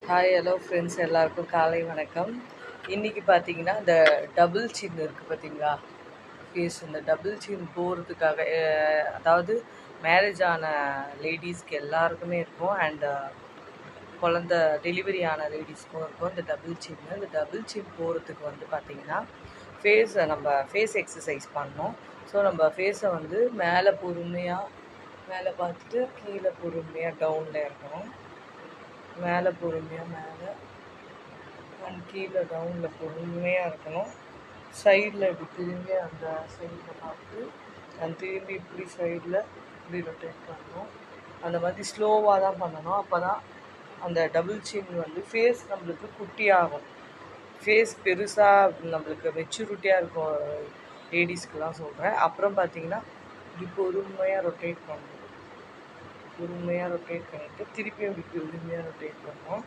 Hi hello friends, எல்லாருக்கும் காலை வணக்கம். இன்றைக்கி பார்த்தீங்கன்னா இந்த டபுள் சின் இருக்குது பார்த்தீங்களா ஃபேஸ், இந்த டபுள் சின் போகிறதுக்காக அதாவது மேரேஜ் ஆன லேடிஸ்க்கு எல்லாருக்குமே இருக்கும். அண்ட் குழந்த டெலிவரி ஆன லேடிஸ்க்கும் இருக்கும் இந்த டபுள் சின். இந்த டபுள் சின் போகிறதுக்கு வந்து பார்த்திங்கன்னா நம்ம ஃபேஸ் எக்ஸசைஸ் பண்ணோம். ஸோ நம்ம ஃபேஸை வந்து மேலே பொறுமையாக மேலே பார்த்துட்டு கீழே பொறுமையாக டவுனில் இருக்கணும். மேலே பொறுமையாக மேலே அண்ட் கீழே டவுனில் பொறுமையாக இருக்கணும். சைடில் இப்படி திரும்பி அந்த சைடில் பார்த்து அண்ட் திரும்பி இப்படி சைடில் இப்படி ரொட்டேட் பண்ணணும். அந்த மாதிரி ஸ்லோவாக தான் பண்ணணும். அப்போ தான் அந்த டபுள் சின் வந்து ஃபேஸ் நம்மளுக்கு குட்டியாகும். ஃபேஸ் பெருசாக நம்மளுக்கு மெச்சூரிட்டியாக இருக்கும் லேடிஸ்க்கெலாம் சொல்கிறேன். அப்புறம் பார்த்திங்கன்னா இப்படி பொறுமையாக ரொட்டேட் பண்ணணும். பொறுமையாக ரொட்டேட் பண்ணிவிட்டு திருப்பியும் இப்படி பொறுமையாக ரொட்டேட் பண்ணணும்.